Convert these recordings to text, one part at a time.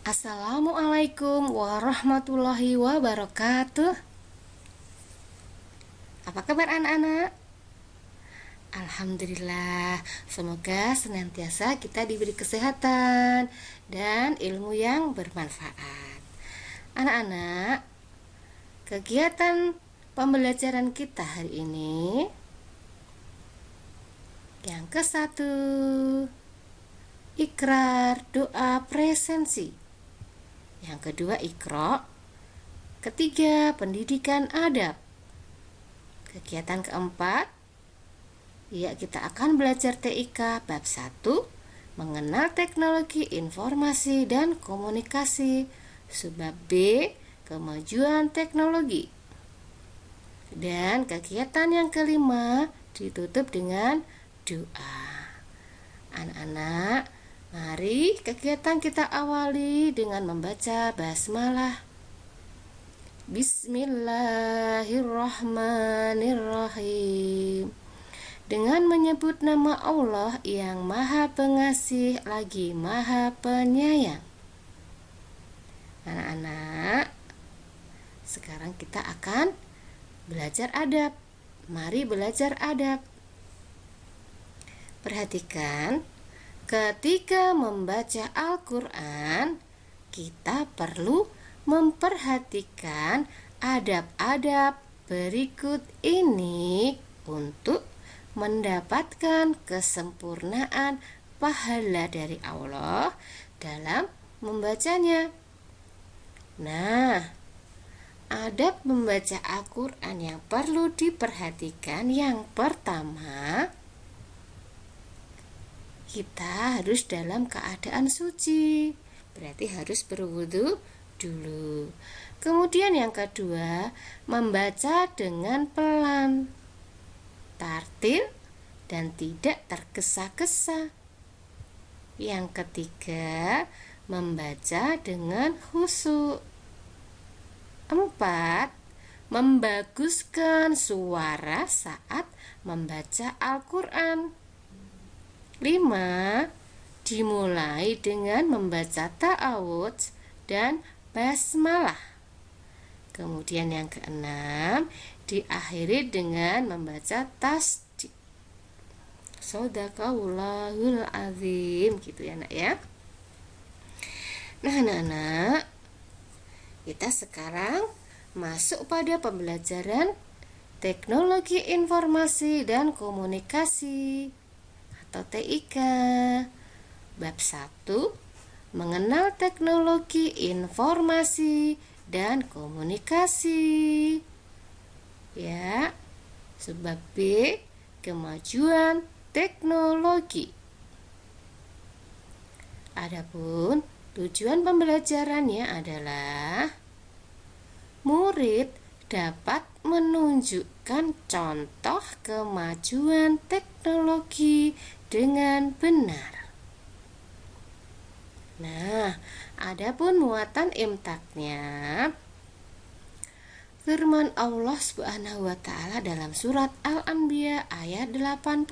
Assalamualaikum warahmatullahi wabarakatuh. Apa kabar anak-anak? Alhamdulillah, semoga senantiasa kita diberi kesehatan dan ilmu yang bermanfaat. Anak-anak, kegiatan pembelajaran kita hari ini yang ke-1, ikrar doa presensi. Yang kedua, Iqra. Ketiga, pendidikan adab. Kegiatan keempat, ya, kita akan belajar TIK bab 1, mengenal teknologi informasi dan komunikasi. Subbab B, kemajuan teknologi. Dan kegiatan yang kelima ditutup dengan doa. Anak-anak, mari kegiatan kita awali dengan membaca basmalah. Bismillahirrahmanirrahim. Dengan menyebut nama Allah yang Maha Pengasih lagi Maha Penyayang. Anak-anak, sekarang kita akan belajar adab. Mari belajar adab. Perhatikan, ketika membaca Al-Quran, kita perlu memperhatikan adab-adab berikut ini untuk mendapatkan kesempurnaan pahala dari Allah dalam membacanya. Nah, adab membaca Al-Quran yang perlu diperhatikan yang pertama, kita harus dalam keadaan suci, berarti harus berwudu dulu. Kemudian yang kedua, membaca dengan pelan, tartil, dan tidak tergesa-gesa. Yang ketiga, membaca dengan khusyuk. 4, membaguskan suara saat membaca Al-Quran. 5, dimulai dengan membaca ta'awudz dan basmalah. Kemudian yang keenam, diakhiri dengan membaca tasdid. Shadaqallahul azim, gitu ya nak ya. Nah anak-anak, kita sekarang masuk pada pembelajaran teknologi informasi dan komunikasi atau TIK bab 1, mengenal teknologi informasi dan komunikasi. Ya, subbab B, kemajuan teknologi. Adapun tujuan pembelajarannya adalah murid dapat menunjukkan contoh kemajuan teknologi dengan benar. Nah, adapun muatan imtaknya, firman Allah Subhanahu wa taala dalam surat Al-Anbiya ayat 80.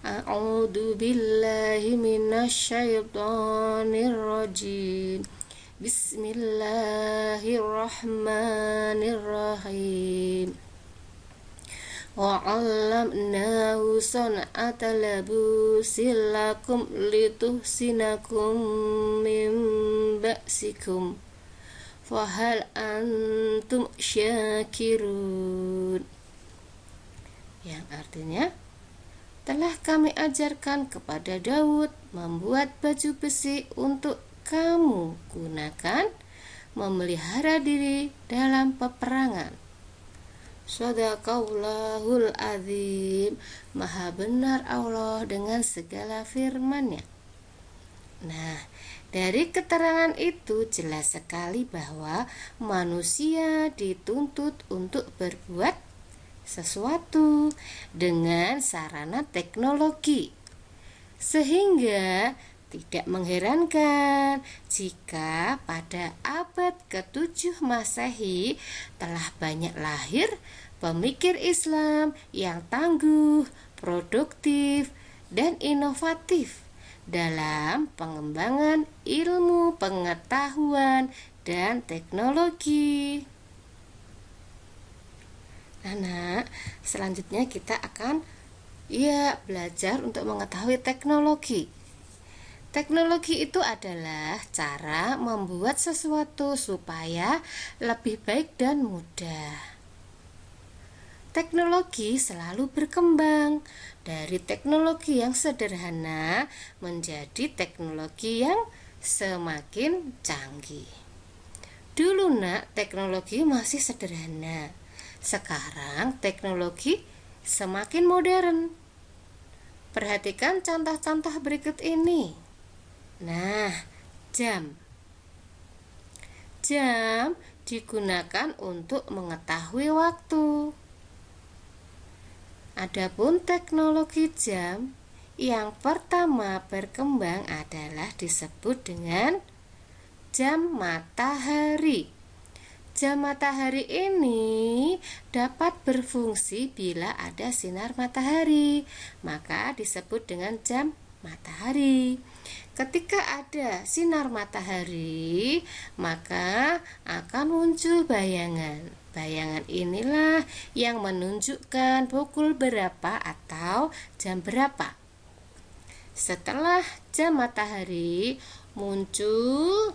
A'udzu billahi minasyaitonir rajim. Bismillahirrahmanirrahim. Wa 'allamnahu san'ata labusin lakum lituhsinakum min ba'sikum. Fahal antum syakirun. Yang artinya, telah kami ajarkan kepada Daud membuat baju besi untuk kamu gunakan memelihara diri dalam peperangan. Shadaqallahul azim. Maha benar Allah dengan segala firman-Nya. Nah, dari keterangan itu jelas sekali bahwa manusia dituntut untuk berbuat sesuatu dengan sarana teknologi, sehingga tidak mengherankan jika pada abad ke-7 Masehi telah banyak lahir pemikir Islam yang tangguh, produktif, dan inovatif dalam pengembangan ilmu pengetahuan dan teknologi. Anak, selanjutnya kita akan belajar untuk mengetahui teknologi. Teknologi itu adalah cara membuat sesuatu supaya lebih baik dan mudah. Teknologi selalu berkembang dari teknologi yang sederhana menjadi teknologi yang semakin canggih. Dulu teknologi masih sederhana. Sekarang teknologi semakin modern. Perhatikan contoh-contoh berikut ini. Nah, jam. Jam digunakan untuk mengetahui waktu. Adapun teknologi jam yang pertama berkembang adalah disebut dengan jam matahari. Jam matahari ini dapat berfungsi bila ada sinar matahari, maka disebut dengan jam matahari. Ketika ada sinar matahari, maka akan muncul bayangan. Bayangan inilah yang menunjukkan pukul berapa atau jam berapa. Setelah jam matahari muncul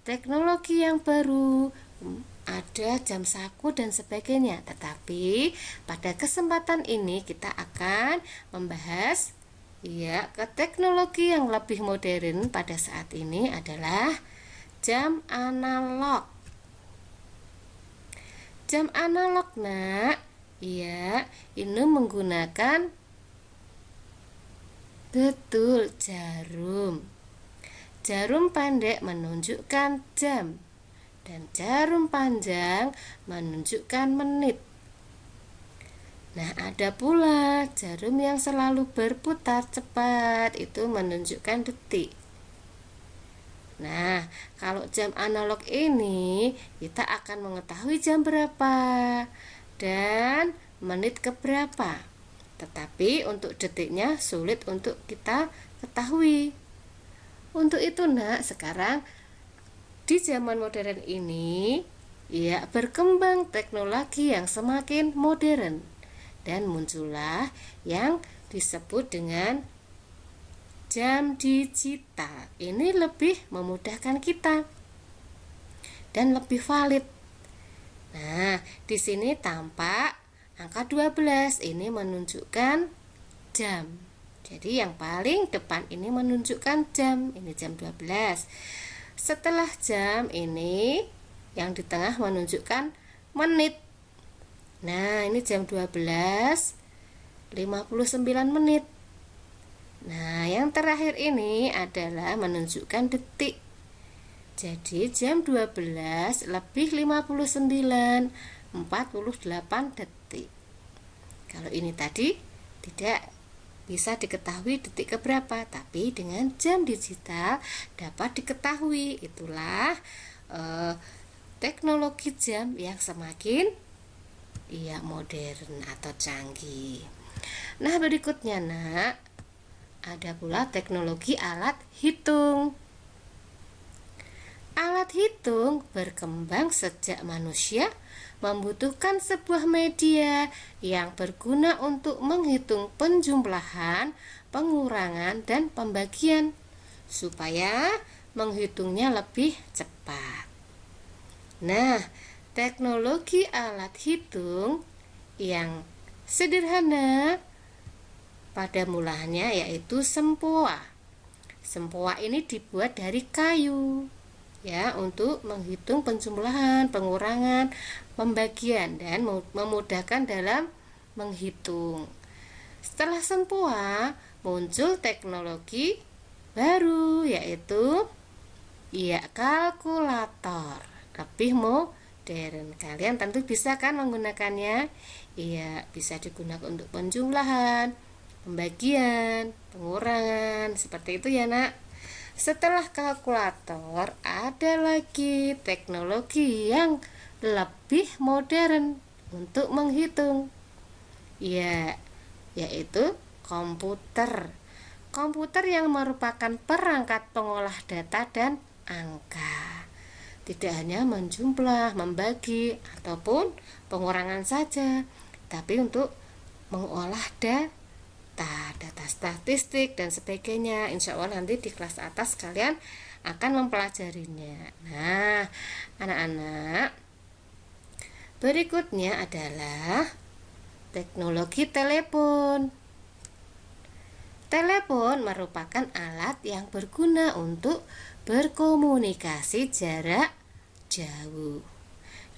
teknologi yang baru, ada jam saku dan sebagainya. Tetapi pada kesempatan ini kita akan membahas ke teknologi yang lebih modern pada saat ini adalah jam analog. Jam analog ini menggunakan jarum. Jarum pendek menunjukkan jam dan jarum panjang menunjukkan menit. Nah, ada pula jarum yang selalu berputar cepat, itu menunjukkan detik. Nah, kalau jam analog ini kita akan mengetahui jam berapa dan menit keberapa. Tetapi untuk detiknya sulit untuk kita ketahui. Untuk itu sekarang di zaman modern ini berkembang teknologi yang semakin modern. Dan muncullah yang disebut dengan jam digital. Ini lebih memudahkan kita dan lebih valid. Nah, di sini tampak angka 12 ini menunjukkan jam. Jadi yang paling depan ini menunjukkan jam. Ini jam 12. Setelah jam ini yang di tengah menunjukkan menit. Nah, ini jam 12:59 menit. Nah, yang terakhir ini adalah menunjukkan detik. Jadi jam 12:59:48 detik. Kalau ini tadi tidak bisa diketahui detik keberapa, tapi dengan jam digital dapat diketahui. Itulah teknologi jam yang semakin modern atau canggih. Nah, berikutnya ada pula teknologi alat hitung. Alat hitung berkembang sejak manusia membutuhkan sebuah media yang berguna untuk menghitung penjumlahan, pengurangan, dan pembagian supaya menghitungnya lebih cepat. Nah, teknologi alat hitung yang sederhana pada mulanya yaitu sempoa. Sempoa ini dibuat dari kayu untuk menghitung penjumlahan, pengurangan, pembagian dan memudahkan dalam menghitung. Setelah sempoa muncul teknologi baru yaitu kalkulator. Lebih modern. Kalian tentu bisa kan menggunakannya? Bisa digunakan untuk penjumlahan, pembagian, pengurangan, seperti itu ya Setelah kalkulator ada lagi teknologi yang lebih modern untuk menghitung, yaitu komputer. komputer yang merupakan perangkat pengolah data dan angka. Tidak hanya menjumlah, membagi, ataupun pengurangan saja, tapi untuk mengolah data statistik dan sebagainya. Insya Allah nanti di kelas atas kalian akan mempelajarinya. Nah, anak-anak, berikutnya adalah teknologi telepon. Telepon merupakan alat yang berguna untuk berkomunikasi jarak jauh.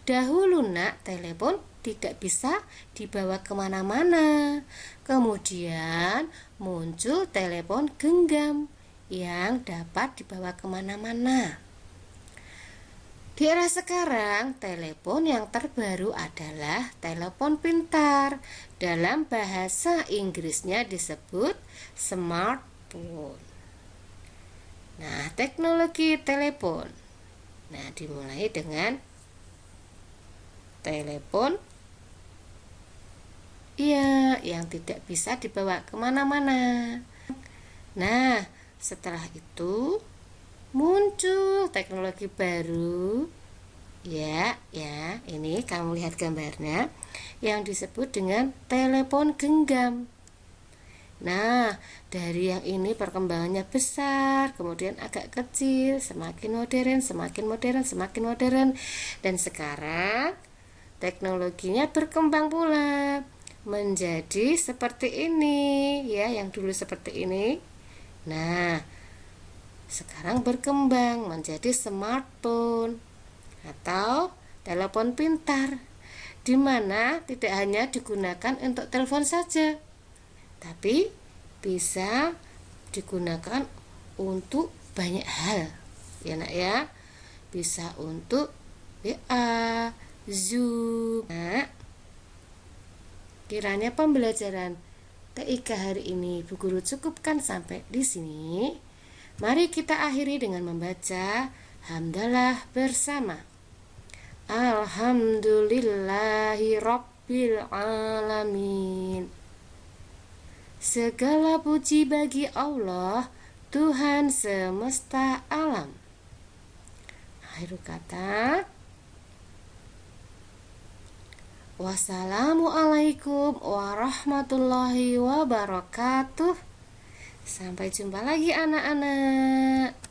Dahulu telepon tidak bisa dibawa kemana-mana. Kemudian muncul telepon genggam yang dapat dibawa kemana-mana. Di era sekarang, telepon yang terbaru adalah telepon pintar. Dalam bahasa Inggrisnya disebut smartphone. Nah, teknologi telepon. Nah, dimulai dengan telepon yang tidak bisa dibawa kemana-mana. Nah, setelah itu muncul teknologi baru, ini kamu lihat gambarnya, yang disebut dengan telepon genggam. Nah, dari yang ini perkembangannya besar, kemudian agak kecil, semakin modern, dan sekarang teknologinya berkembang pula menjadi seperti ini, yang dulu seperti ini. Nah, sekarang berkembang menjadi smartphone atau telepon pintar, di mana tidak hanya digunakan untuk telepon saja, tapi bisa digunakan untuk banyak hal, ya. Bisa untuk WA, Zoom. Nah, kiranya pembelajaran TIK hari ini Bu Guru cukupkan sampai di sini. Mari kita akhiri dengan membaca hamdalah bersama. Alhamdulillahi Rabbil Alamin. Segala puji bagi Allah, Tuhan semesta alam. Akhir kata, wassalamualaikum warahmatullahi wabarakatuh. Sampai jumpa lagi anak-anak.